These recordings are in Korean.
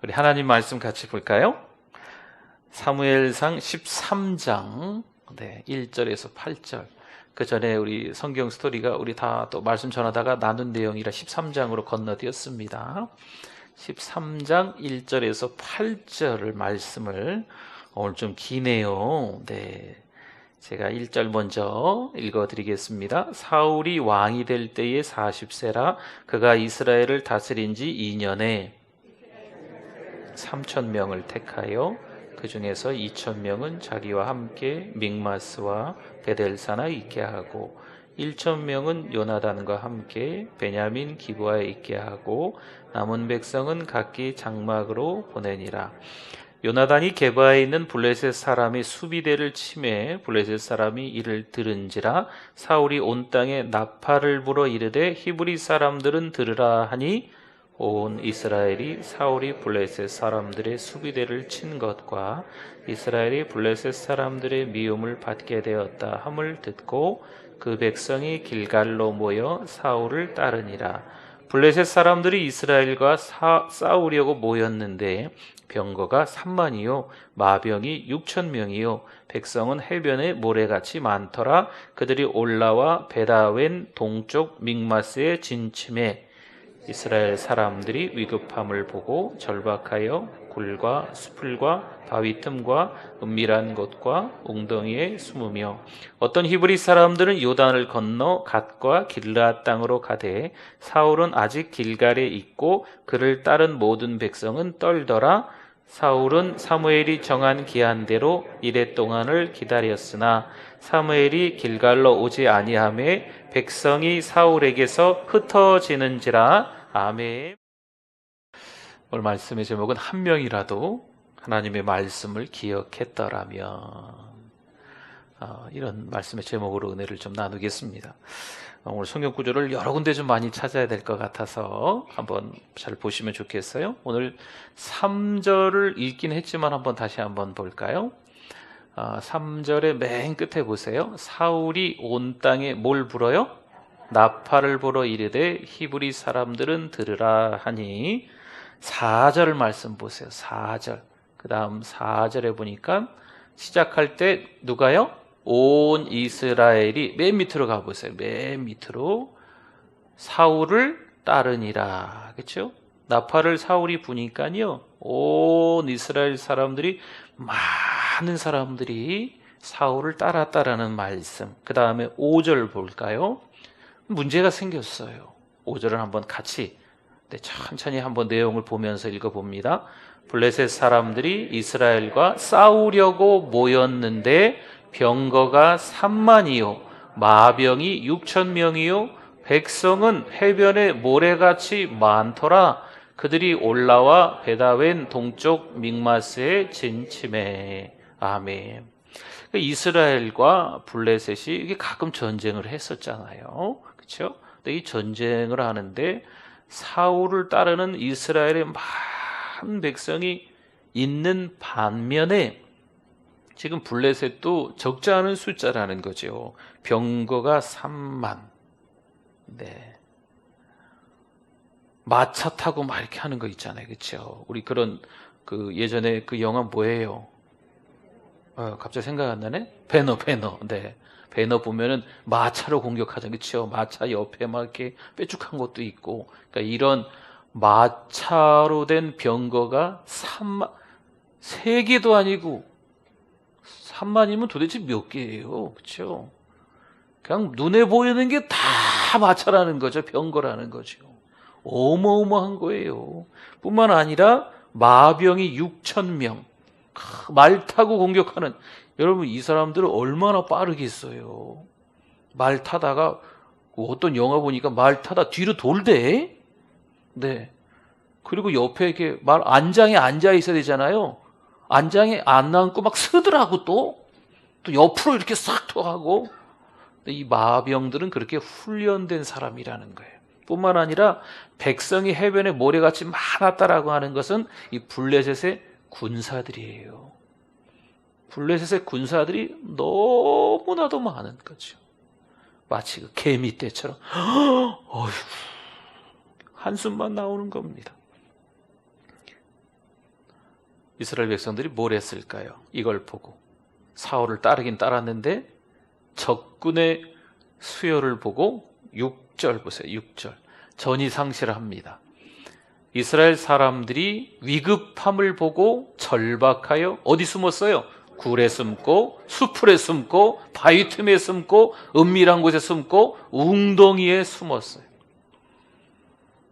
우리 하나님 말씀 같이 볼까요? 사무엘상 13장 1절에서 8절. 그 전에 우리 성경 스토리가 우리 다 또 말씀 전하다가 나눈 내용이라 13장으로 건너뛰었습니다. 13장 1절에서 8절을 말씀을 오늘 좀 기네요. 제가 1절 먼저 읽어드리겠습니다. 사울이 왕이 될 때에 40세라 그가 이스라엘을 다스린 지 2년에 3,000명을 택하여 그 중에서 2,000명은 자기와 함께 믹마스와 베델사나 있게 하고 1,000명은 요나단과 함께 베냐민 기브아에 있게 하고 남은 백성은 각기 장막으로 보내니라. 요나단이 게바에 있는 블레셋 사람의 수비대를 치매 블레셋 사람이 이를 들은지라 사울이 온 땅에 나팔을 불어 이르되 히브리 사람들은 들으라 하니 온 이스라엘이 사울이 블레셋 사람들의 수비대를 친 것과 이스라엘이 블레셋 사람들의 미움을 받게 되었다 함을 듣고 그 백성이 길갈로 모여 사울을 따르니라. 블레셋 사람들이 이스라엘과 싸우려고 모였는데 병거가 3만이요 마병이 6,000명이요 백성은 해변에 모래같이 많더라. 그들이 올라와 베다웬 동쪽 믹마스에 진침해 이스라엘 사람들이 위급함을 보고 절박하여 굴과 수풀과 바위 틈과 은밀한 곳과 웅덩이에 숨으며 어떤 히브리 사람들은 요단을 건너 갓과 길르앗 땅으로 가되 사울은 아직 길갈에 있고 그를 따른 모든 백성은 떨더라. 사울은 사무엘이 정한 기한대로 이레 동안을 기다렸으나 사무엘이 길갈로 오지 아니하매 백성이 사울에게서 흩어지는지라. 아멘. 오늘 말씀의 제목은 한 명이라도 하나님의 말씀을 기억했더라면, 이런 말씀의 제목으로 은혜를 좀 나누겠습니다. 오늘 성경 구절을 여러 군데 좀 많이 찾아야 될 것 같아서 한번 잘 보시면 좋겠어요. 오늘 3절을 읽긴 했지만 다시 한번 볼까요? 3절의 맨 끝에 보세요. 사울이 온 땅에 뭘 불어요? 나팔을 불어 이르되 히브리 사람들은 들으라 하니 4절 말씀 보세요. 4절. 그 다음 4절에 보니까 시작할 때 누가요? 온 이스라엘이 맨 밑으로 가보세요. 맨 밑으로 사울을 따르니라. 그렇죠? 나팔을 사울이 부니까요. 온 이스라엘 사람들이 많은 사람들이 사울을 따랐다라는 말씀. 그 다음에 5절 볼까요? 문제가 생겼어요. 5절을 한번 같이 천천히 한번 내용을 보면서 읽어봅니다. 블레셋 사람들이 이스라엘과 싸우려고 모였는데 병거가 3만이요 마병이 6,000명이요 백성은 해변에 모래같이 많더라. 그들이 올라와 베다웬 동쪽 믹마스에 진침해. 아멘. 이스라엘과 블레셋이 이게 가끔 전쟁을 했었잖아요. 그렇죠? 근데 이 전쟁을 하는데 사울을 따르는 이스라엘의 많은 백성이 있는 반면에 지금 블레셋도 적지 않은 숫자라는 거죠. 병거가 3만. 마차 타고 막 이렇게 하는 거 있잖아요. 그렇죠? 우리 그런 예전에 그 영화 뭐예요? 갑자기 생각 안 나네? 배너. 배너 보면은 마차로 공격하잖아요. 그렇죠? 마차 옆에 막 이렇게 뾰족한 것도 있고. 그러니까 이런 마차로 된 병거가 3만, 3개도 아니고 3만이면 도대체 몇 개예요? 그렇죠? 그냥 눈에 보이는 게 다 마차라는 거죠. 병거라는 거죠. 어마어마한 거예요. 뿐만 아니라 마병이 6,000명. 말 타고 공격하는, 여러분 이 사람들은 얼마나 빠르겠어요. 말 타다가 어떤 영화 보니까 말 타다 뒤로 돌대. 그리고 옆에 이렇게 안장에 앉아 있어야 되잖아요. 안장에 안 앉고 막 서더라고 또 옆으로 이렇게 싹 하고. 이 마병들은 그렇게 훈련된 사람이라는 거예요. 뿐만 아니라 백성이 해변에 모래같이 많았다라고 하는 것은 이 블레셋의 군사들이에요. 블레셋의 군사들이 너무나도 많은 거죠. 마치 그 개미 떼처럼 한숨만 나오는 겁니다. 이스라엘 백성들이 뭘 했을까요? 이걸 보고 사울을 따르긴 따랐는데 적군의 수요를 보고 6절 보세요. 6절 전이 상실합니다. 이스라엘 사람들이 위급함을 보고 절박하여 어디 숨었어요? 굴에 숨고 수풀에 숨고 바위 틈에 숨고 은밀한 곳에 숨고 웅덩이에 숨었어요.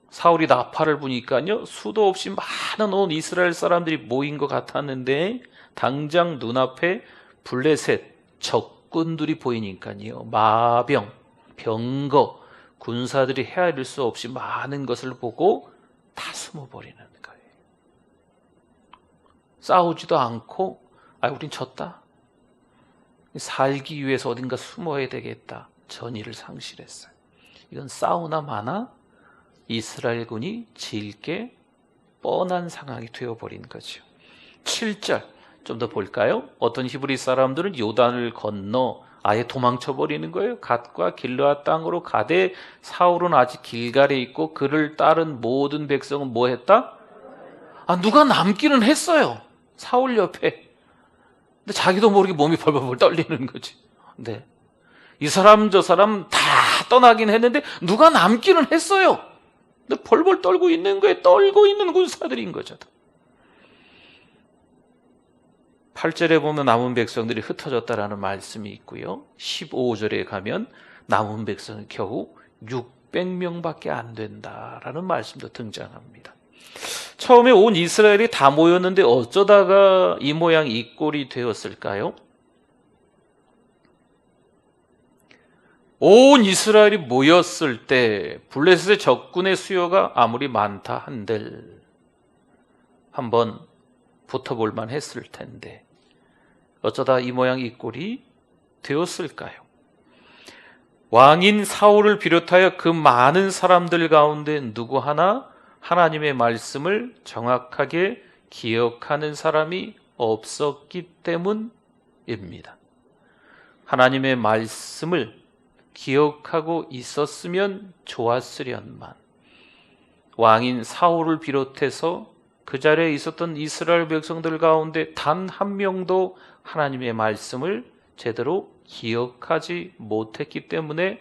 사울이 나팔을 부니까요 수도 없이 많은 온 이스라엘 사람들이 모인 것 같았는데 당장 눈앞에 블레셋 적군들이 보이니까요 마병, 병거, 군사들이 헤아릴 수 없이 많은 것을 보고 다 숨어버리는 거예요. 싸우지도 않고 우린 졌다. 살기 위해서 어딘가 숨어야 되겠다. 전의를 상실했어요. 이건 싸우나 마나 이스라엘군이 질 게 뻔한 상황이 되어버린 거죠. 7절 좀 더 볼까요? 어떤 히브리 사람들은 요단을 건너 아예 도망쳐버리는 거예요. 갓과 길르앗 땅으로 가되 사울은 아직 길갈에 있고 그를 따른 모든 백성은 뭐 했다? 누가 남기는 했어요. 사울 옆에. 근데 자기도 모르게 몸이 벌벌 떨리는 거지. 네. 이 사람 저 사람 다 떠나긴 했는데 누가 남기는 했어요. 근데 벌벌 떨고 있는 거에 떨고 있는 군사들인 거죠. 8절에 보면 남은 백성들이 흩어졌다라는 말씀이 있고요. 15절에 가면 남은 백성은 겨우 600명밖에 안 된다라는 말씀도 등장합니다. 처음에 온 이스라엘이 다 모였는데 어쩌다가 이 모양 이 꼴이 되었을까요? 온 이스라엘이 모였을 때 블레셋의 적군의 수요가 아무리 많다 한들 한번 붙어볼만 했을 텐데 어쩌다 이 모양 이 꼴이 되었을까요? 왕인 사울을 비롯하여 그 많은 사람들 가운데 누구 하나 하나님의 말씀을 정확하게 기억하는 사람이 없었기 때문입니다. 하나님의 말씀을 기억하고 있었으면 좋았으련만 왕인 사울을 비롯해서 그 자리에 있었던 이스라엘 백성들 가운데 단 한 명도 하나님의 말씀을 제대로 기억하지 못했기 때문에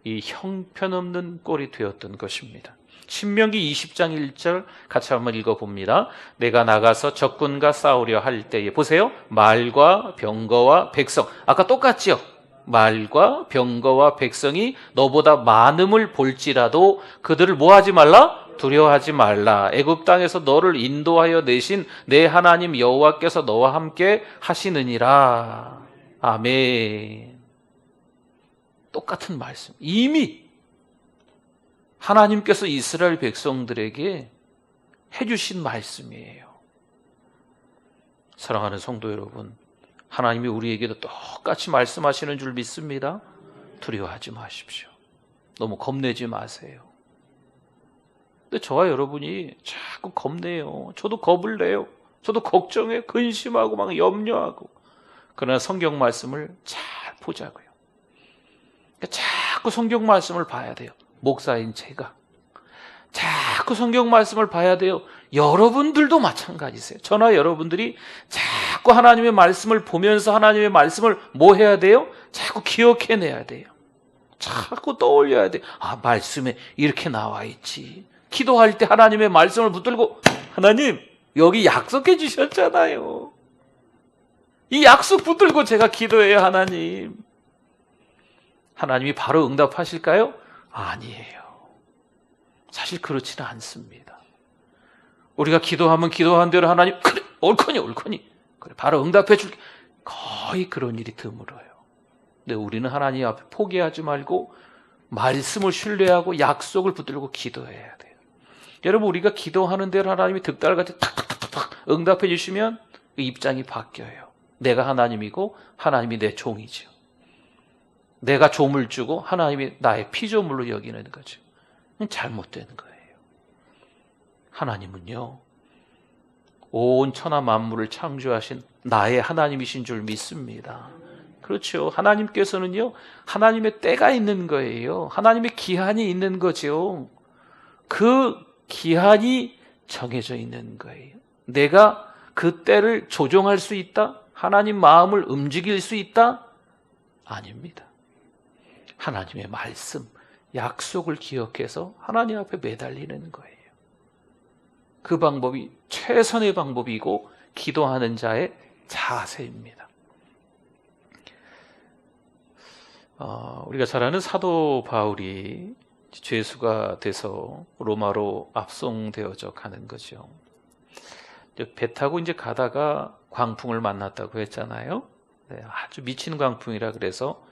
이 형편없는 꼴이 되었던 것입니다. 신명기 20장 1절 같이 한번 읽어봅니다. 내가 나가서 적군과 싸우려 할 때에 보세요. 말과 병거와 백성 아까 똑같지요? 말과 병거와 백성이 너보다 많음을 볼지라도 그들을 뭐하지 말라? 두려워하지 말라. 애굽 땅에서 너를 인도하여 내신 내 하나님 여호와께서 너와 함께 하시느니라. 아멘. 똑같은 말씀. 이미 하나님께서 이스라엘 백성들에게 해주신 말씀이에요. 사랑하는 성도 여러분, 하나님이 우리에게도 똑같이 말씀하시는 줄 믿습니다. 두려워하지 마십시오. 너무 겁내지 마세요. 근데 저와 여러분이 자꾸 겁내요. 저도 겁을 내요. 저도 걱정해, 근심하고 막 염려하고. 그러나 성경 말씀을 잘 보자고요. 자꾸 성경 말씀을 봐야 돼요. 목사인 제가. 자꾸 성경 말씀을 봐야 돼요. 여러분들도 마찬가지세요. 저나 여러분들이 자꾸 하나님의 말씀을 보면서 하나님의 말씀을 뭐 해야 돼요? 자꾸 기억해내야 돼요. 자꾸 떠올려야 돼요. 말씀에 이렇게 나와 있지. 기도할 때 하나님의 말씀을 붙들고 하나님 여기 약속해 주셨잖아요. 이 약속 붙들고 제가 기도해요. 하나님. 하나님이 바로 응답하실까요? 아니에요. 사실 그렇지는 않습니다. 우리가 기도하면 기도한 대로 하나님 그래 옳거니 그래 바로 응답해 줄게. 거의 그런 일이 드물어요. 근데 우리는 하나님 앞에 포기하지 말고 말씀을 신뢰하고 약속을 붙들고 기도해야 돼요. 여러분 우리가 기도하는 대로 하나님이 득달같이 탁탁탁탁 응답해 주시면 입장이 바뀌어요. 내가 하나님이고 하나님이 내 종이죠. 내가 조물 주고 하나님이 나의 피조물로 여기는 거죠. 잘못된 거예요. 하나님은요, 온 천하 만물을 창조하신 나의 하나님이신 줄 믿습니다. 그렇죠. 하나님께서는요, 하나님의 때가 있는 거예요. 하나님의 기한이 있는 거죠. 그 기한이 정해져 있는 거예요. 내가 그 때를 조종할 수 있다? 하나님 마음을 움직일 수 있다? 아닙니다. 하나님의 말씀, 약속을 기억해서 하나님 앞에 매달리는 거예요. 그 방법이 최선의 방법이고 기도하는 자의 자세입니다. 우리가 잘 아는 사도 바울이 죄수가 돼서 로마로 압송되어져 가는 거죠. 배 타고 이제 가다가 광풍을 만났다고 했잖아요. 네, 아주 미친 광풍이라 그래서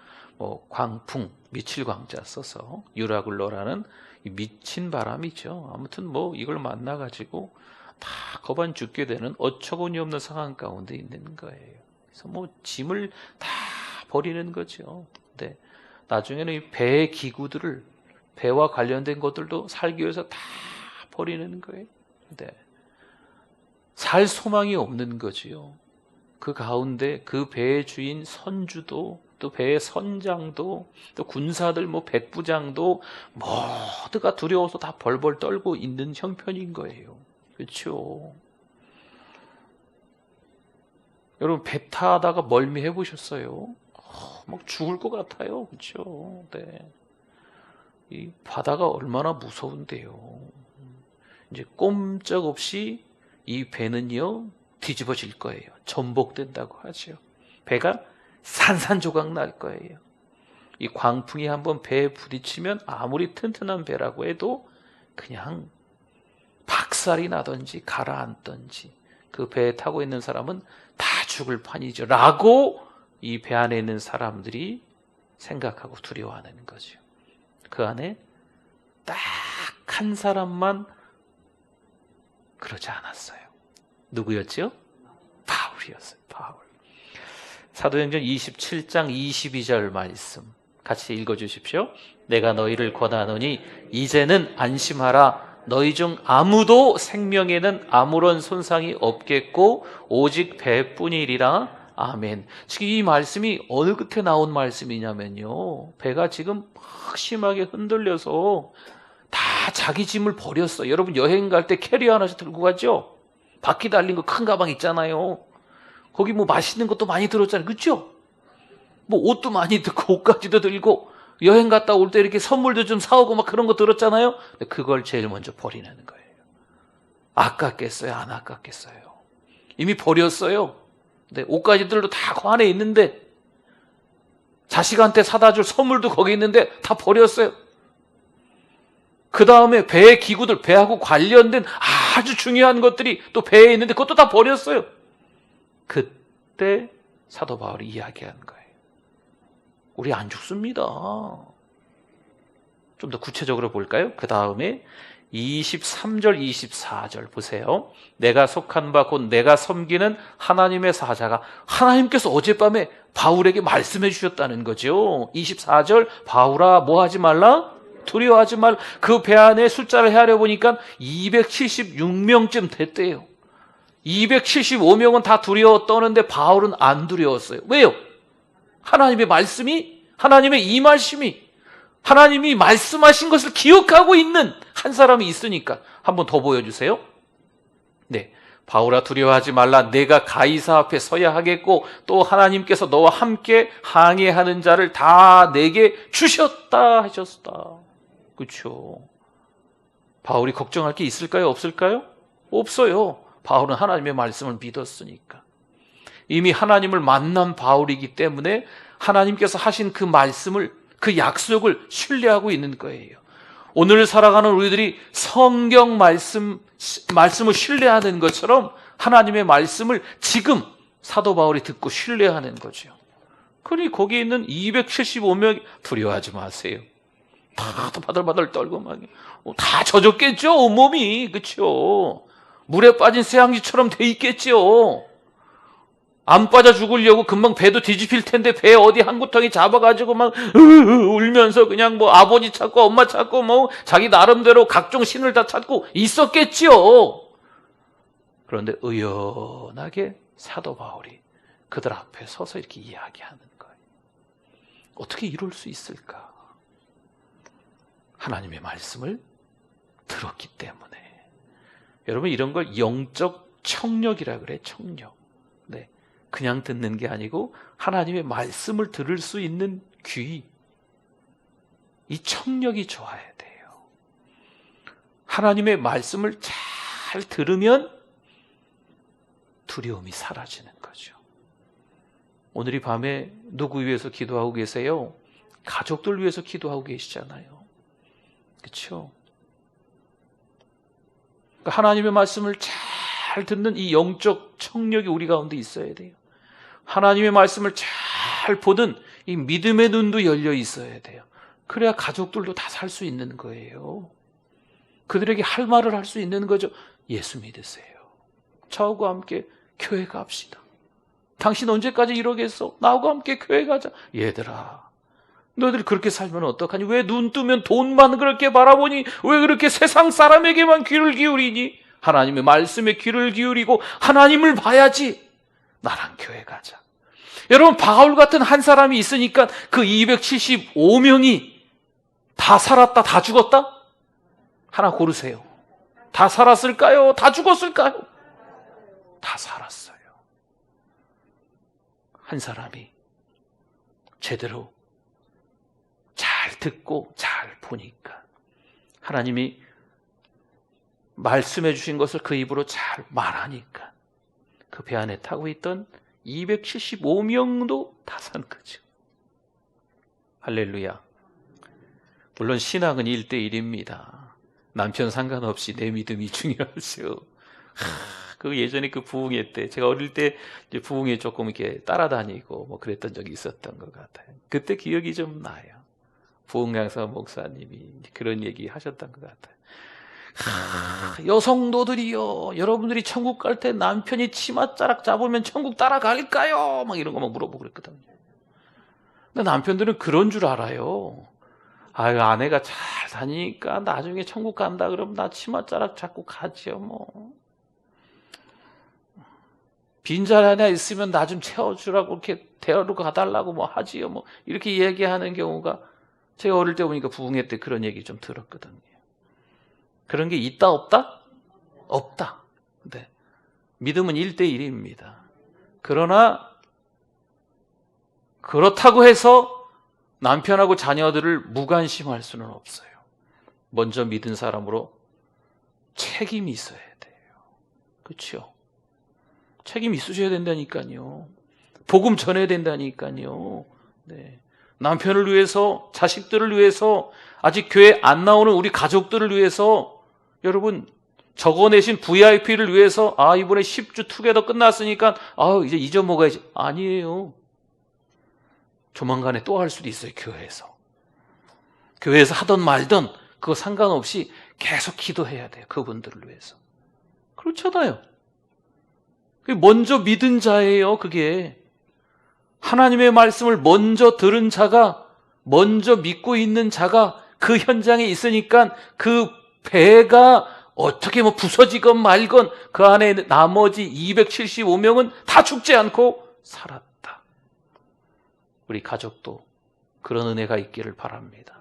광풍, 미칠 광자 써서 유라굴로라는 미친 바람이죠. 아무튼 이걸 만나가지고 다 거반 죽게 되는 어처구니 없는 상황 가운데 있는 거예요. 그래서 짐을 다 버리는 거죠. 네, 나중에는 이 배의 기구들을, 배와 관련된 것들도 살기 위해서 다 버리는 거예요. 네, 살 소망이 없는 거지요. 그 가운데 그 배의 주인 선주도, 또 배의 선장도, 또 군사들 백부장도 모두가 두려워서 다 벌벌 떨고 있는 형편인 거예요. 그렇죠? 여러분, 배 타다가 멀미해 보셨어요? 막 죽을 것 같아요. 그렇죠? 네. 이 바다가 얼마나 무서운데요. 이제 꼼짝없이 이 배는요 뒤집어질 거예요. 전복된다고 하죠. 배가 산산조각 날 거예요. 이 광풍이 한번 배에 부딪히면 아무리 튼튼한 배라고 해도 그냥 박살이 나든지 가라앉든지 그 배에 타고 있는 사람은 다 죽을 판이죠. 라고 이 배 안에 있는 사람들이 생각하고 두려워하는 거죠. 그 안에 딱 한 사람만 그러지 않았어요. 누구였죠? 바울이었어요. 바울. 사도행전 27장 22절 말씀 같이 읽어주십시오. 내가 너희를 권하노니 이제는 안심하라. 너희 중 아무도 생명에는 아무런 손상이 없겠고 오직 배뿐이리라. 아멘. 지금 이 말씀이 어느 끝에 나온 말씀이냐면요, 배가 지금 막 심하게 흔들려서 다 자기 짐을 버렸어요. 여러분 여행 갈 때 캐리어 하나씩 들고 가죠? 바퀴 달린 거 큰 가방 있잖아요. 거기 맛있는 것도 많이 들었잖아요. 그렇죠? 옷도 많이 들고 옷까지도 들고 여행 갔다 올 때 이렇게 선물도 좀 사오고 막 그런 거 들었잖아요. 근데 그걸 제일 먼저 버리는 거예요. 아깝겠어요? 안 아깝겠어요? 이미 버렸어요. 근데 옷가지들도 다 그 안에 있는데, 자식한테 사다 줄 선물도 거기 있는데 다 버렸어요. 그 다음에 배의 기구들, 배하고 관련된 아주 중요한 것들이 또 배에 있는데 그것도 다 버렸어요. 그때 사도 바울이 이야기한 거예요. 우리 안 죽습니다. 좀 더 구체적으로 볼까요? 그 다음에 23절, 24절 보세요. 내가 속한 바 곧 내가 섬기는 하나님의 사자가, 하나님께서 어젯밤에 바울에게 말씀해 주셨다는 거죠. 24절, 바울아 뭐 하지 말라? 두려워하지 말. 그 배 안에 숫자를 헤아려 보니까 276명쯤 됐대요. 275명은 다 두려워 떠는데 바울은 안 두려웠어요. 왜요? 하나님의 말씀이, 하나님의 이 말씀이, 하나님이 말씀하신 것을 기억하고 있는 한 사람이 있으니까. 한번 더 보여주세요. 네, 바울아 두려워하지 말라. 내가 가이사 앞에 서야 하겠고 또 하나님께서 너와 함께 항해하는 자를 다 내게 주셨다 하셨다. 그렇죠? 바울이 걱정할 게 있을까요? 없을까요? 없어요. 바울은 하나님의 말씀을 믿었으니까. 이미 하나님을 만난 바울이기 때문에 하나님께서 하신 그 말씀을, 그 약속을 신뢰하고 있는 거예요. 오늘 살아가는 우리들이 성경 말씀을 신뢰하는 것처럼 하나님의 말씀을 지금 사도 바울이 듣고 신뢰하는 거죠. 그러니 거기에 있는 275명 두려워하지 마세요. 다 바들바들 떨고 막 다 젖었겠죠, 온몸이. 그렇죠? 물에 빠진 새앙쥐처럼 돼 있겠죠. 안 빠져 죽으려고 금방 배도 뒤집힐 텐데 배 어디 한 구덩이 잡아가지고 막 울면서 그냥 아버지 찾고 엄마 찾고 자기 나름대로 각종 신을 다 찾고 있었겠지요. 그런데 의연하게 사도 바울이 그들 앞에 서서 이렇게 이야기하는 거예요. 어떻게 이럴 수 있을까? 하나님의 말씀을 들었기 때문에. 여러분 이런 걸 영적 청력이라 그래, 청력. 네. 그냥 듣는 게 아니고 하나님의 말씀을 들을 수 있는 귀. 이 청력이 좋아야 돼요. 하나님의 말씀을 잘 들으면 두려움이 사라지는 거죠. 오늘 이 밤에 누구 위해서 기도하고 계세요? 가족들 위해서 기도하고 계시잖아요. 그렇죠? 그러니까 하나님의 말씀을 잘 듣는 이 영적 청력이 우리 가운데 있어야 돼요. 하나님의 말씀을 잘 보는 이 믿음의 눈도 열려 있어야 돼요. 그래야 가족들도 다 살 수 있는 거예요. 그들에게 할 말을 할 수 있는 거죠. 예수 믿으세요. 저하고 함께 교회 갑시다. 당신 언제까지 이러겠어? 나하고 함께 교회 가자. 얘들아, 너희들이 그렇게 살면 어떡하니? 왜 눈 뜨면 돈만 그렇게 바라보니? 왜 그렇게 세상 사람에게만 귀를 기울이니? 하나님의 말씀에 귀를 기울이고 하나님을 봐야지. 나랑 교회 가자. 여러분, 바울 같은 한 사람이 있으니까 그 275명이 다 살았다, 다 죽었다? 하나 고르세요. 다 살았을까요? 다 죽었을까요? 다 살았어요. 한 사람이 제대로 잘 듣고 잘 보니까 하나님이 말씀해 주신 것을 그 입으로 잘 말하니까 그 배 안에 타고 있던 275명도 다 산 거죠. 할렐루야. 물론 신앙은 1대1입니다. 남편 상관없이 내 믿음이 중요하죠. 그 예전에 그 부흥회 때, 제가 어릴 때 이제 부흥회 조금 이렇게 따라다니고 뭐 그랬던 적이 있었던 것 같아요. 그때 기억이 좀 나요. 부흥강사 목사님이 그런 얘기 하셨던 것 같아요. 여성도들이요, 여러분들이 천국 갈 때 남편이 치맛자락 잡으면 천국 따라갈까요? 막 이런 거 막 물어보고 그랬거든요. 근데 남편들은 그런 줄 알아요. 아유, 아내가 잘 다니니까 나중에 천국 간다 그러면 나 치맛자락 잡고 가지요 뭐. 빈자리 하나 있으면 나 좀 채워주라고 이렇게 데리러 가달라고 뭐 하지요 뭐. 이렇게 얘기하는 경우가 제가 어릴 때 보니까 부흥회 때 그런 얘기 좀 들었거든요. 그런 게 있다 없다? 없다. 네. 믿음은 1대1입니다. 그러나 그렇다고 해서 남편하고 자녀들을 무관심할 수는 없어요. 먼저 믿은 사람으로 책임이 있어야 돼요. 그렇죠? 책임 있으셔야 된다니까요. 복음 전해야 된다니까요. 네. 남편을 위해서, 자식들을 위해서, 아직 교회 안 나오는 우리 가족들을 위해서, 여러분 적어내신 VIP를 위해서 이번에 10주 투게더 끝났으니까 이제 잊어먹어야지. 아니에요. 조만간에 또 할 수도 있어요. 교회에서 하던 말던 그거 상관없이 계속 기도해야 돼요. 그분들을 위해서. 그렇잖아요. 먼저 믿은 자예요. 그게 하나님의 말씀을 먼저 들은 자가, 먼저 믿고 있는 자가 그 현장에 있으니까 그 배가 어떻게 뭐 부서지건 말건 그 안에 나머지 275명은 다 죽지 않고 살았다. 우리 가족도 그런 은혜가 있기를 바랍니다.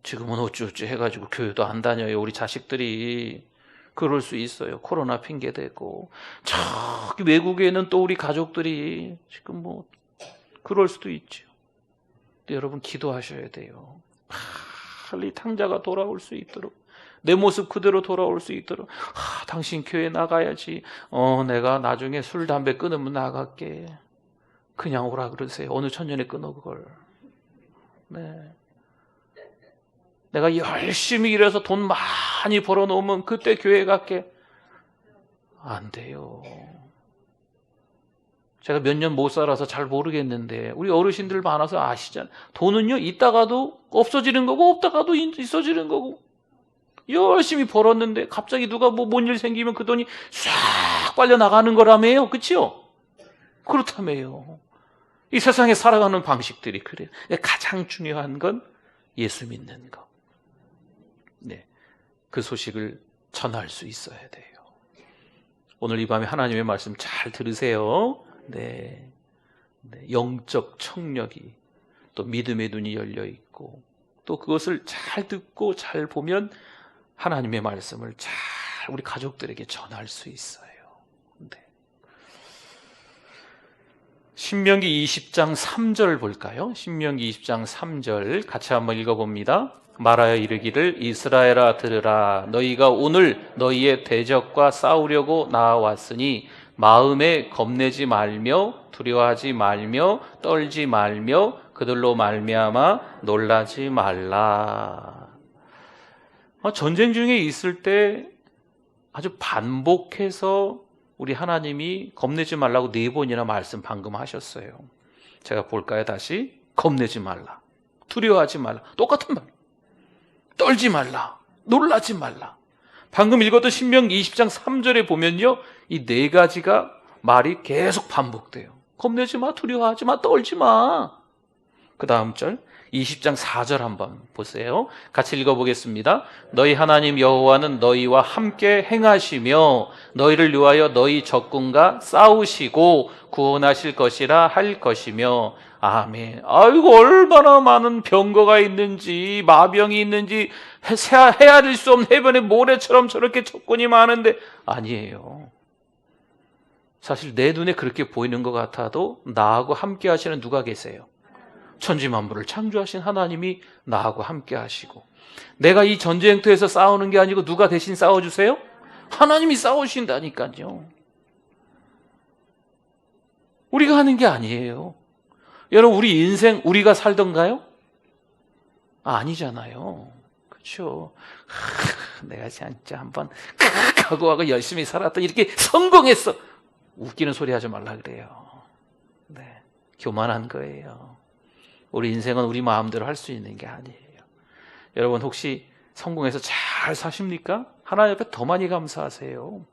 지금은 어쩌어쩌 해가지고 교회도 안 다녀요. 우리 자식들이. 그럴 수 있어요. 코로나 핑계대고. 저기 외국에는 또 우리 가족들이 지금 뭐 그럴 수도 있죠. 근데 여러분 기도하셔야 돼요. 빨리 탕자가 돌아올 수 있도록, 내 모습 그대로 돌아올 수 있도록. 당신 교회 나가야지. 내가 나중에 술 담배 끊으면 나갈게. 그냥 오라 그러세요. 어느 천년에 끊어 그걸. 네. 내가 열심히 일해서 돈 많이 벌어놓으면 그때 교회 갈게. 안 돼요. 제가 몇 년 못 살아서 잘 모르겠는데 우리 어르신들 많아서 아시잖아요. 돈은요 있다가도 없어지는 거고 없다가도 있어지는 거고. 열심히 벌었는데 갑자기 누가 뭐 뭔 일 생기면 그 돈이 싹 빨려 나가는 거라며요. 그렇죠? 그렇다며요. 이 세상에 살아가는 방식들이 그래요. 가장 중요한 건 예수 믿는 거. 네, 그 소식을 전할 수 있어야 돼요. 오늘 이 밤에 하나님의 말씀 잘 들으세요. 네, 영적 청력이 또 믿음의 눈이 열려 있고 또 그것을 잘 듣고 잘 보면 하나님의 말씀을 잘 우리 가족들에게 전할 수 있어요. 신명기 20장 3절 볼까요? 신명기 20장 3절 같이 한번 읽어봅니다. 말하여 이르기를 이스라엘아 들으라 너희가 오늘 너희의 대적과 싸우려고 나아왔으니 마음에 겁내지 말며 두려워하지 말며 떨지 말며 그들로 말미암아 놀라지 말라. 전쟁 중에 있을 때 아주 반복해서 우리 하나님이 겁내지 말라고 4번이나 말씀 방금 하셨어요. 제가 볼까요? 다시 겁내지 말라, 두려워하지 말라, 똑같은 말, 떨지 말라, 놀라지 말라. 방금 읽었던 신명기 20장 3절에 보면요, 이 4가지가 말이 계속 반복돼요. 겁내지 마, 두려워하지 마, 떨지 마. 그 다음 절 20장 4절 한번 보세요. 같이 읽어보겠습니다. 너희 하나님 여호와는 너희와 함께 행하시며 너희를 위하여 너희 적군과 싸우시고 구원하실 것이라 할 것이며 아멘. 아이고 얼마나 많은 병거가 있는지 마병이 있는지 헤아릴 수 없는 해변의 모래처럼 저렇게 적군이 많은데 아니에요. 사실 내 눈에 그렇게 보이는 것 같아도 나하고 함께 하시는 누가 계세요? 천지만물을 창조하신 하나님이 나하고 함께 하시고, 내가 이 전쟁터에서 싸우는 게 아니고 누가 대신 싸워주세요? 하나님이 싸우신다니까요. 우리가 하는 게 아니에요. 여러분, 우리 인생 우리가 살던가요? 아니잖아요. 그렇죠? 내가 진짜 한번 각오하고 열심히 살았더니 이렇게 성공했어. 웃기는 소리 하지 말라 그래요. 네, 교만한 거예요. 우리 인생은 우리 마음대로 할 수 있는 게 아니에요. 여러분 혹시 성공해서 잘 사십니까? 하나님 앞에 더 많이 감사하세요.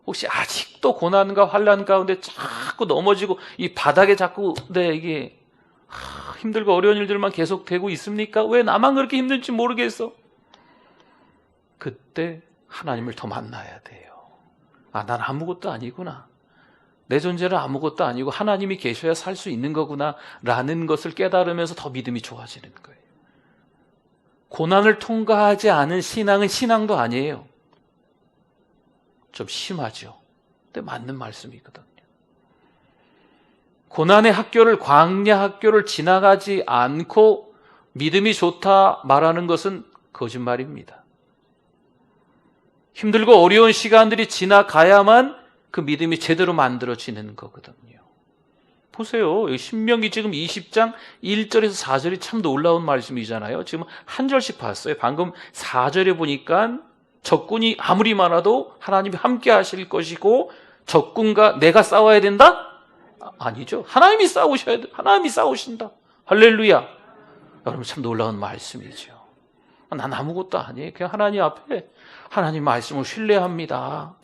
혹시 아직도 고난과 환난 가운데 자꾸 넘어지고 이 바닥에 자꾸 이게 힘들고 어려운 일들만 계속되고 있습니까? 왜 나만 그렇게 힘든지 모르겠어? 그때 하나님을 더 만나야 돼요. 난 아무것도 아니구나. 내 존재는 아무것도 아니고 하나님이 계셔야 살 수 있는 거구나 라는 것을 깨달으면서 더 믿음이 좋아지는 거예요. 고난을 통과하지 않은 신앙은 신앙도 아니에요. 좀 심하죠. 근데 맞는 말씀이거든요. 고난의 학교를, 광야 학교를 지나가지 않고 믿음이 좋다 말하는 것은 거짓말입니다. 힘들고 어려운 시간들이 지나가야만 그 믿음이 제대로 만들어지는 거거든요. 보세요. 여기 신명기 지금 20장 1절에서 4절이 참 놀라운 말씀이잖아요. 지금 한 절씩 봤어요. 방금 4절에 보니까 적군이 아무리 많아도 하나님이 함께 하실 것이고 적군과 내가 싸워야 된다? 아니죠. 하나님이 싸우셔야 돼. 하나님이 싸우신다. 할렐루야. 여러분 참 놀라운 말씀이죠. 난 아무것도 아니에요. 그냥 하나님 앞에 하나님 말씀을 신뢰합니다.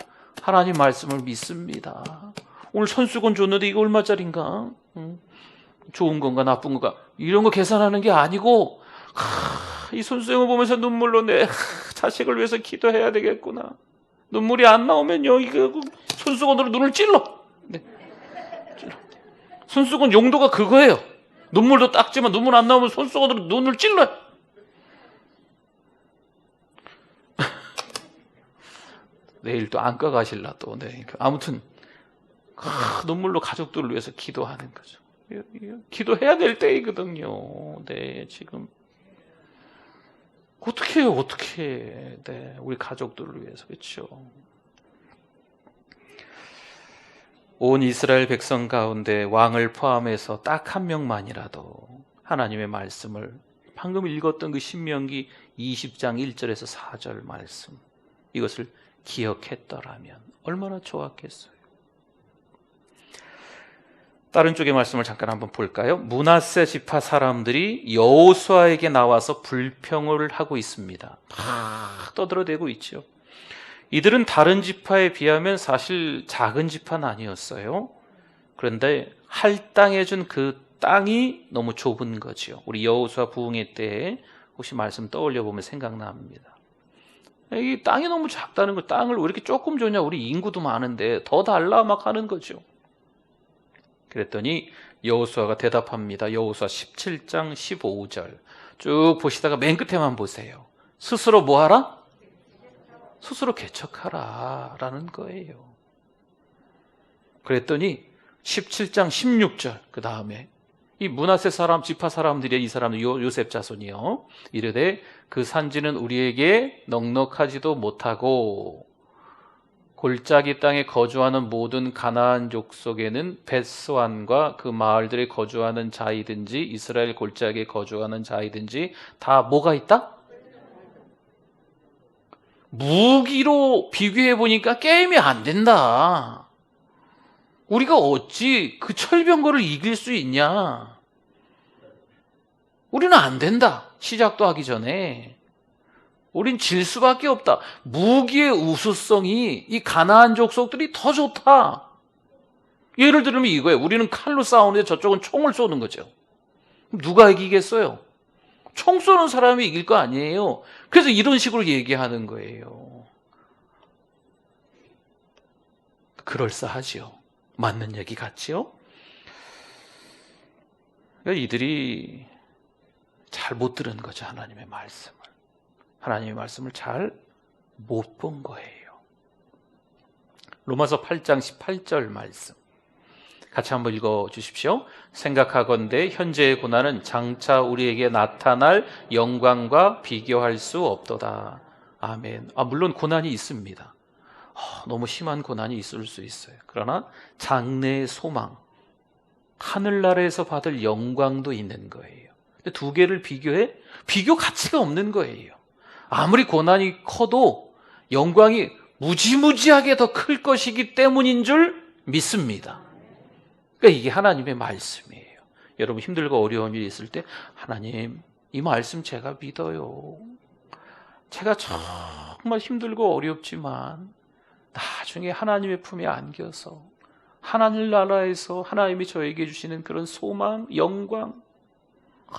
하나님 말씀을 믿습니다. 오늘 천수건 줬는데 이거 얼마짜린가? 좋은 건가 나쁜 건가? 이런 거 계산하는 게 아니고 이 손수영을 보면서 눈물로 내 자식을 위해서 기도해야 되겠구나. 눈물이 안 나오면요 이거 손수건으로 눈을 찔러. 네. 손수건 용도가 그거예요. 눈물도 닦지만 눈물 안 나오면 손수건으로 눈을 찔러요. 내일 또 안과 가실라 또. 네. 아무튼 눈물로 가족들을 위해서 기도하는 거죠. 기도해야 될 때이거든요. 네, 지금 어떻게 해요? 어떻게? 네, 우리 가족들을 위해서 그렇죠. 온 이스라엘 백성 가운데 왕을 포함해서 딱 한 명만이라도 하나님의 말씀을 방금 읽었던 그 신명기 20장 1절에서 4절 말씀 이것을 기억했더라면 얼마나 좋았겠어요. 다른 쪽의 말씀을 잠깐 한번 볼까요? 므낫세 지파 사람들이 여호수아에게 나와서 불평을 하고 있습니다. 떠들어대고 있죠. 이들은 다른 지파에 비하면 사실 작은 지파는 아니었어요. 그런데 할당해준 그 땅이 너무 좁은 거죠. 우리 여호수아 부흥회 때 혹시 말씀 떠올려 보면 생각납니다. 이 땅이 너무 작다는 거, 땅을 왜 이렇게 조금 줬냐? 우리 인구도 많은데 더 달라 막 하는 거죠. 그랬더니 여호수아가 대답합니다. 여호수아 17장 15절 쭉 보시다가 맨 끝에만 보세요. 스스로 뭐하라? 스스로 개척하라 라는 거예요. 그랬더니 17장 16절 그 다음에 이 므낫세 사람 지파 사람들이 이 사람은 요셉 자손이요. 이르되 그 산지는 우리에게 넉넉하지도 못하고 골짜기 땅에 거주하는 모든 가나안 족속에는 벳소안과 그 마을들에 거주하는 자이든지 이스라엘 골짜기에 거주하는 자이든지 다 뭐가 있다? 무기로 비교해 보니까 게임이 안 된다. 우리가 어찌 그 철병거를 이길 수 있냐? 우리는 안 된다. 시작도 하기 전에. 우린 질 수밖에 없다. 무기의 우수성이 이 가나안 족속들이 더 좋다. 예를 들면 이거예요. 우리는 칼로 싸우는데 저쪽은 총을 쏘는 거죠. 누가 이기겠어요? 총 쏘는 사람이 이길 거 아니에요. 그래서 이런 식으로 얘기하는 거예요. 그럴싸하지요. 맞는 얘기 같지요? 그러니까 이들이 잘 못 들은 거죠. 하나님의 말씀을. 하나님의 말씀을 잘 못 본 거예요. 로마서 8장 18절 말씀 같이 한번 읽어 주십시오. 생각하건대 현재의 고난은 장차 우리에게 나타날 영광과 비교할 수 없도다. 아멘. 물론 고난이 있습니다. 너무 심한 고난이 있을 수 있어요. 그러나 장래의 소망, 하늘나라에서 받을 영광도 있는 거예요. 근데 두 개를 비교해? 비교 가치가 없는 거예요. 아무리 고난이 커도 영광이 무지무지하게 더 클 것이기 때문인 줄 믿습니다. 그러니까 이게 하나님의 말씀이에요. 여러분 힘들고 어려운 일이 있을 때 하나님 이 말씀 제가 믿어요. 제가 정말 힘들고 어렵지만 나중에 하나님의 품에 안겨서 하나님 나라에서 하나님이 저에게 주시는 그런 소망, 영광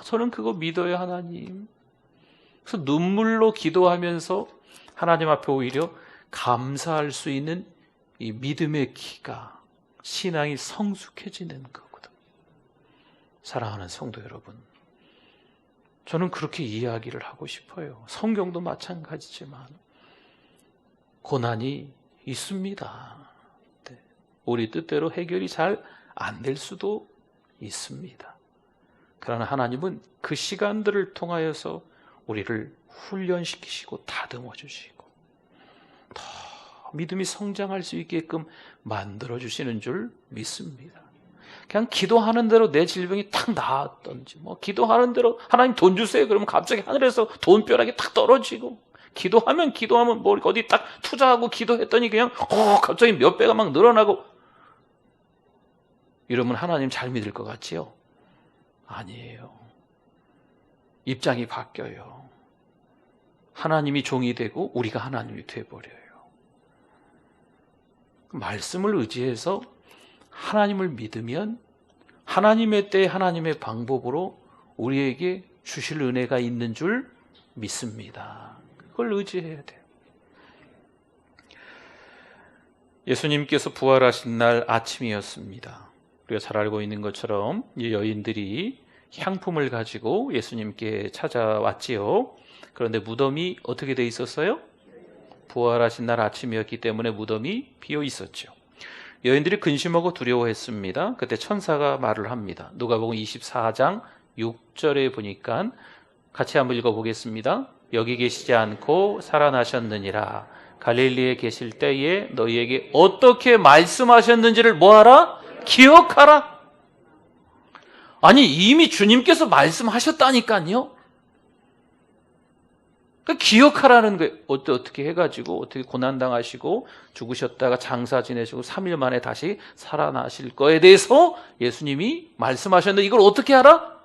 저는 그거 믿어요 하나님. 그래서 눈물로 기도하면서 하나님 앞에 오히려 감사할 수 있는 이 믿음의 기가 신앙이 성숙해지는 거거든요. 사랑하는 성도 여러분, 저는 그렇게 이야기를 하고 싶어요. 성경도 마찬가지지만 고난이 있습니다. 네. 우리 뜻대로 해결이 잘 안 될 수도 있습니다. 그러나 하나님은 그 시간들을 통하여서 우리를 훈련시키시고 다듬어 주시고 더 믿음이 성장할 수 있게끔 만들어 주시는 줄 믿습니다. 그냥 기도하는 대로 내 질병이 탁 나았던지 기도하는 대로 하나님 돈 주세요 그러면 갑자기 하늘에서 돈벼락이 탁 떨어지고 기도하면 어디 딱 투자하고 기도했더니 그냥 갑자기 몇 배가 막 늘어나고 이러면 하나님 잘 믿을 것 같지요? 아니에요. 입장이 바뀌어요. 하나님이 종이 되고 우리가 하나님이 돼버려요. 말씀을 의지해서 하나님을 믿으면 하나님의 때 하나님의 방법으로 우리에게 주실 은혜가 있는 줄 믿습니다. 그걸 의지해야 돼요. 예수님께서 부활하신 날 아침이었습니다. 우리가 잘 알고 있는 것처럼 이 여인들이 향품을 가지고 예수님께 찾아왔지요. 그런데 무덤이 어떻게 돼 있었어요? 부활하신 날 아침이었기 때문에 무덤이 비어 있었죠. 여인들이 근심하고 두려워했습니다. 그때 천사가 말을 합니다. 누가복음 24장 6절에 보니까 같이 한번 읽어보겠습니다. 여기 계시지 않고 살아나셨느니라. 갈릴리에 계실 때에 너희에게 어떻게 말씀하셨는지를 뭐하라? 기억하라. 아니 이미 주님께서 말씀하셨다니까요. 그러니까 기억하라는 거예요. 어떻게 해가지고 어떻게 고난당하시고 죽으셨다가 장사 지내시고 3일 만에 다시 살아나실 거에 대해서 예수님이 말씀하셨는데 이걸 어떻게 하라?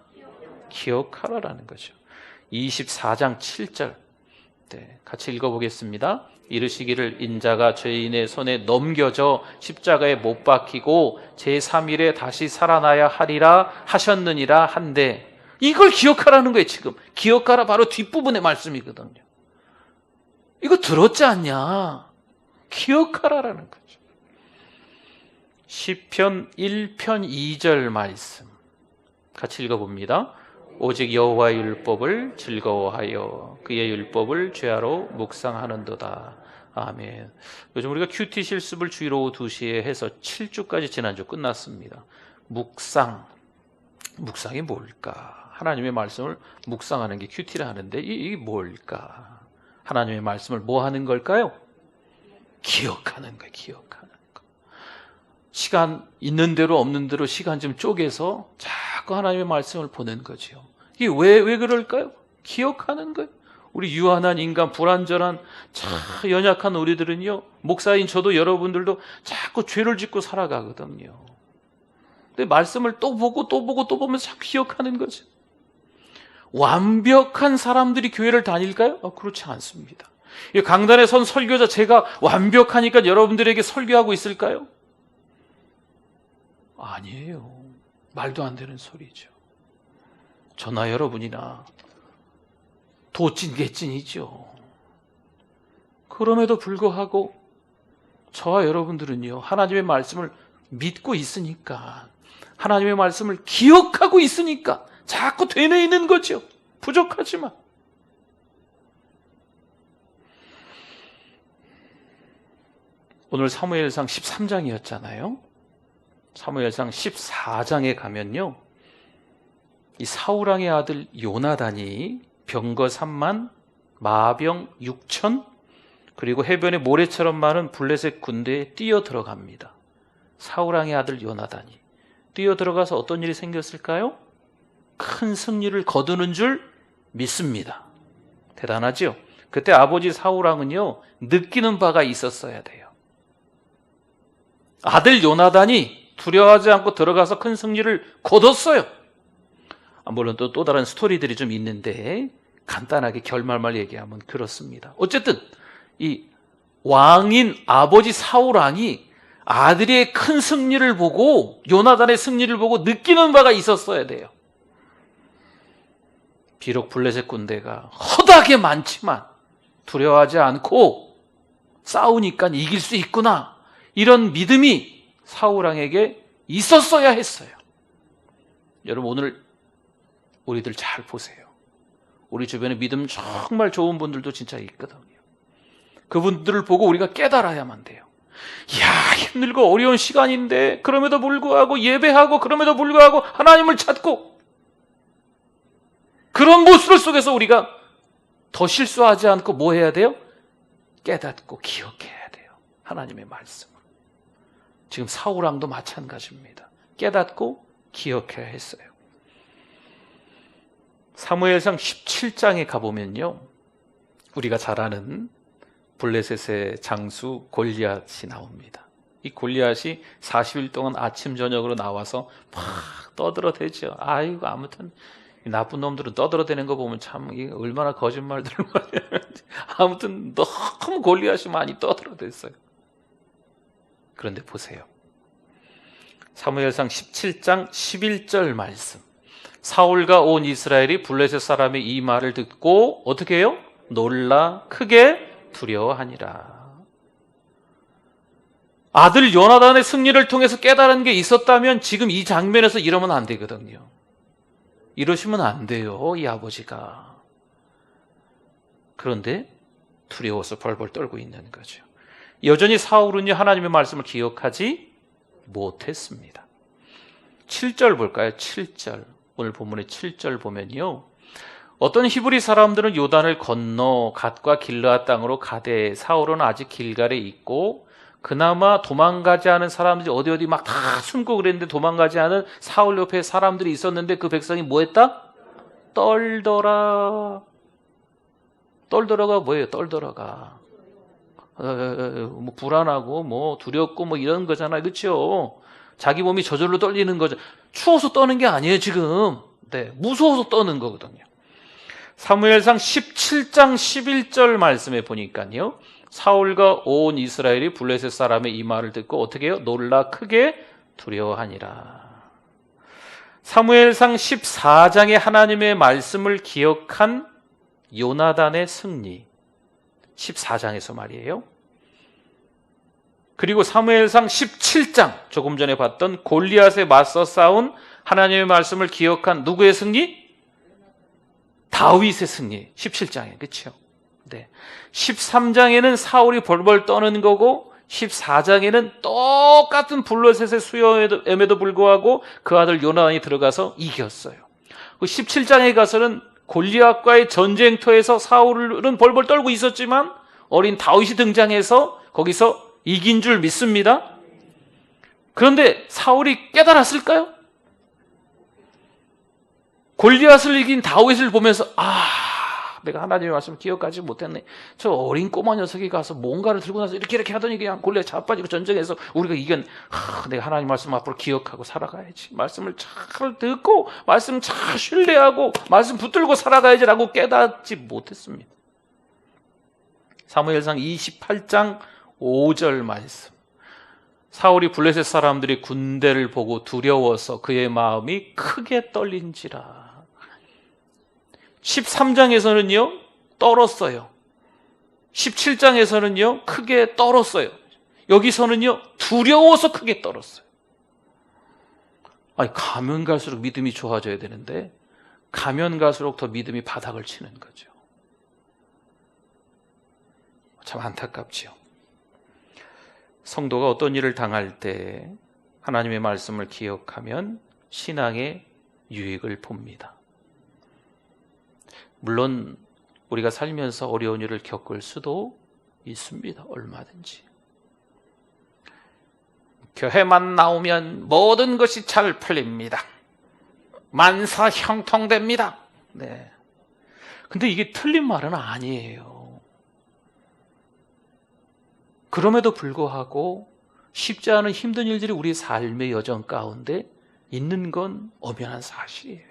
기억하라라는 거죠. 24장 7절 같이 읽어보겠습니다. 이르시기를 인자가 죄인의 손에 넘겨져 십자가에 못 박히고 제3일에 다시 살아나야 하리라 하셨느니라 한데 이걸 기억하라는 거예요. 지금 기억하라 바로 뒷부분의 말씀이거든요. 이거 들었지 않냐? 기억하라라는 거죠. 시편 1편 2절 말씀 같이 읽어봅니다. 오직 여호와의 율법을 즐거워하여 그의 율법을 죄하로 묵상하는도다. 아멘. 요즘 우리가 큐티 실습을 주일 오후 2시에 해서 7주까지 지난주 끝났습니다. 묵상이 뭘까? 하나님의 말씀을 묵상하는 게 큐티를 하는데 이게 뭘까? 하나님의 말씀을 뭐 하는 걸까요? 기억하는 거예요. 기억하는 거. 시간 있는 대로 없는 대로 시간 좀 쪼개서 자꾸 하나님의 말씀을 보는 거죠. 이게 왜 그럴까요? 기억하는 거예요. 우리 유한한 인간, 불완전한 참 연약한 우리들은요, 목사인 저도 여러분들도 자꾸 죄를 짓고 살아가거든요. 근데 말씀을 또 보고 보면서 자꾸 기억하는 거죠. 완벽한 사람들이 교회를 다닐까요? 그렇지 않습니다. 이 강단에 선 설교자 제가 완벽하니까 여러분들에게 설교하고 있을까요? 아니에요. 말도 안 되는 소리죠. 저나 여러분이나 도찐개찐이죠. 그럼에도 불구하고 저와 여러분들은요, 하나님의 말씀을 믿고 있으니까, 하나님의 말씀을 기억하고 있으니까 자꾸 되뇌이는 거죠. 부족하지만. 오늘 사무엘상 13장이었잖아요. 사무엘상 14장에 가면요, 이 사울왕의 아들 요나단이 병거 3만, 마병 6천, 그리고 해변에 모래처럼 많은 블레셋 군대에 뛰어 들어갑니다. 사울왕의 아들 요나단이 뛰어 들어가서 어떤 일이 생겼을까요? 큰 승리를 거두는 줄 믿습니다. 대단하죠? 그때 아버지 사울왕은요, 느끼는 바가 있었어야 돼요. 아들 요나단이 두려워하지 않고 들어가서 큰 승리를 거뒀어요. 물론 또 다른 스토리들이 좀 있는데 간단하게 결말만 얘기하면 그렇습니다. 어쨌든 이 왕인 아버지 사울왕이 아들의 큰 승리를 보고, 요나단의 승리를 보고 느끼는 바가 있었어야 돼요. 비록 블레셋 군대가 허다하게 많지만 두려워하지 않고 싸우니까 이길 수 있구나, 이런 믿음이 사울왕에게 있었어야 했어요. 여러분, 오늘 우리들 잘 보세요. 우리 주변에 믿음 정말 좋은 분들도 진짜 있거든요. 그분들을 보고 우리가 깨달아야만 돼요. 힘들고 어려운 시간인데 그럼에도 불구하고 예배하고, 그럼에도 불구하고 하나님을 찾고, 그런 모습 속에서 우리가 더 실수하지 않고 뭐 해야 돼요? 깨닫고 기억해야 돼요. 하나님의 말씀을. 지금 사울왕도 마찬가지입니다. 깨닫고 기억해야 했어요. 사무엘상 17장에 가보면요, 우리가 잘 아는 블레셋의 장수 골리앗이 나옵니다. 이 골리앗이 40일 동안 아침 저녁으로 나와서 막 떠들어대죠. 아이고, 아무튼 나쁜 놈들은 떠들어대는 거 보면 참 얼마나 거짓말들을 많이 하는지. 아무튼 너무 골리앗이 많이 떠들어댔어요. 그런데 보세요. 사무엘상 17장 11절 말씀. 사울과 온 이스라엘이 블레셋 사람의 이 말을 듣고 어떻게 해요? 놀라 크게 두려워하니라. 아들 요나단의 승리를 통해서 깨달은 게 있었다면 지금 이 장면에서 이러면 안 되거든요. 이러시면 안 돼요, 이 아버지가. 그런데 두려워서 벌벌 떨고 있는 거죠. 여전히 사울은요, 하나님의 말씀을 기억하지 못했습니다. 7절 볼까요? 7절. 오늘 본문의 7절 보면요, 어떤 히브리 사람들은 요단을 건너 갓과 길르앗 땅으로 가되 사울은 아직 길갈에 있고, 그나마 도망가지 않은 사람들이 어디 막 다 숨고 그랬는데 도망가지 않은 사울 옆에 사람들이 있었는데 그 백성이 뭐 했다? 떨더라. 떨더라가 뭐예요? 떨더라가 뭐 불안하고 뭐 두렵고 뭐 이런 거잖아요. 그렇죠? 자기 몸이 저절로 떨리는 거죠. 추워서 떠는 게 아니에요, 지금. 네, 무서워서 떠는 거거든요. 사무엘상 17장 11절 말씀에 보니까요, 사울과 온 이스라엘이 블레셋 사람의 이 말을 듣고 어떻게 해요? 놀라 크게 두려워하니라. 사무엘상 14장에 하나님의 말씀을 기억한 요나단의 승리, 14장에서 말이에요. 그리고 사무엘상 17장, 조금 전에 봤던 골리앗에 맞서 싸운 하나님의 말씀을 기억한 누구의 승리? 다윗의 승리, 17장에. 그렇죠? 네. 13장에는 사울이 벌벌 떠는 거고 14장에는 똑같은 블레셋의 수여임에도 불구하고 그 아들 요나단이 들어가서 이겼어요. 17장에 가서는 골리앗과의 전쟁터에서 사울은 벌벌 떨고 있었지만 어린 다윗이 등장해서 거기서 이긴 줄 믿습니다. 그런데 사울이 깨달았을까요? 골리앗을 이긴 다윗을 보면서 내가 하나님의 말씀을 기억하지 못했네. 저 어린 꼬마 녀석이 가서 뭔가를 들고 나서 이렇게 하더니 그냥 골리앗 자빠지고 전쟁에서 우리가 이건 내가 하나님 말씀 앞으로 기억하고 살아가야지. 말씀을 잘 듣고 말씀 잘 신뢰하고 말씀 붙들고 살아가야지라고 깨닫지 못했습니다. 사무엘상 28장 5절 말씀. 사울이 블레셋 사람들이 군대를 보고 두려워서 그의 마음이 크게 떨린지라. 13장에서는요 떨었어요. 17장에서는요 크게 떨었어요. 여기서는요 두려워서 크게 떨었어요. 아니, 가면 갈수록 믿음이 좋아져야 되는데 가면 갈수록 더 믿음이 바닥을 치는 거죠. 참 안타깝지요. 성도가 어떤 일을 당할 때 하나님의 말씀을 기억하면 신앙의 유익을 봅니다. 물론 우리가 살면서 어려운 일을 겪을 수도 있습니다. 얼마든지. 교회만 나오면 모든 것이 잘 풀립니다. 만사 형통됩니다. 네. 근데 이게 틀린 말은 아니에요. 그럼에도 불구하고 쉽지 않은 힘든 일들이 우리 삶의 여정 가운데 있는 건 엄연한 사실이에요.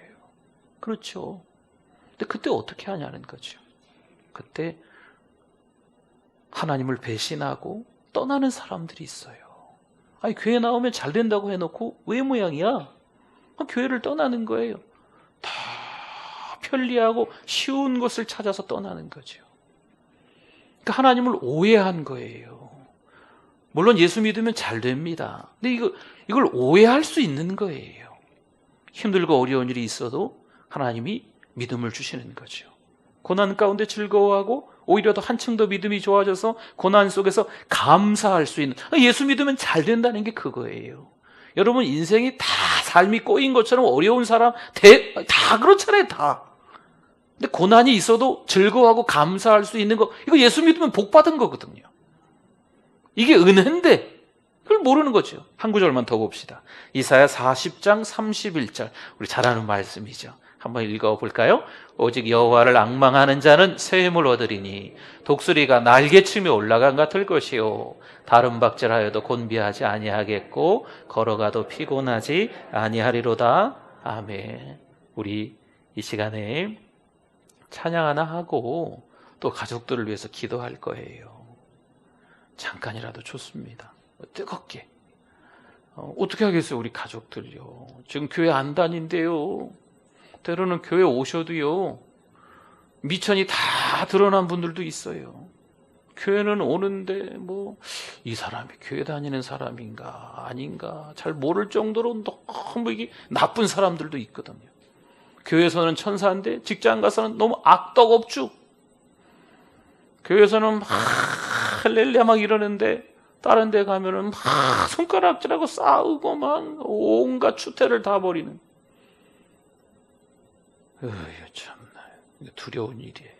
그렇죠. 근데 그때 어떻게 하냐는 거죠. 그때 하나님을 배신하고 떠나는 사람들이 있어요. 아니, 교회 나오면 잘 된다고 해놓고 왜 모양이야? 교회를 떠나는 거예요. 다 편리하고 쉬운 것을 찾아서 떠나는 거죠. 그러니까 하나님을 오해한 거예요. 물론 예수 믿으면 잘 됩니다. 근데 이걸 오해할 수 있는 거예요. 힘들고 어려운 일이 있어도 하나님이 믿음을 주시는 거죠. 고난 가운데 즐거워하고 오히려 더 한층 더 믿음이 좋아져서 고난 속에서 감사할 수 있는, 예수 믿으면 잘 된다는 게 그거예요. 여러분, 인생이 다 삶이 꼬인 것처럼 어려운 사람 다 그렇잖아요. 다. 근데 고난이 있어도 즐거워하고 감사할 수 있는 거, 이거 예수 믿으면 복 받은 거거든요. 이게 은혜인데 그걸 모르는 거죠. 한 구절만 더 봅시다. 이사야 40장 31절, 우리 잘 아는 말씀이죠. 한번 읽어볼까요? 오직 여호와를 앙망하는 자는 새 힘을 얻으리니 독수리가 날개치며 올라간 같을 것이요 다른 박질하여도 곤비하지 아니하겠고 걸어가도 피곤하지 아니하리로다. 아멘. 우리 이 시간에 찬양 하나 하고 또 가족들을 위해서 기도할 거예요. 잠깐이라도 좋습니다. 뜨겁게. 어떻게 하겠어요, 우리 가족들요. 지금 교회 안 다닌대요. 때로는 교회 오셔도요, 미천이 다 드러난 분들도 있어요. 교회는 오는데 이 사람이 교회 다니는 사람인가 아닌가 잘 모를 정도로 너무 이게 나쁜 사람들도 있거든요. 교회에서는 천사인데 직장 가서는 너무 악덕업주. 교회에서는 할렐루야 막 이러는데 다른 데 가면은 손가락질하고 싸우고 막 온갖 추태를 다 벌이는. 참나 두려운 일이에요.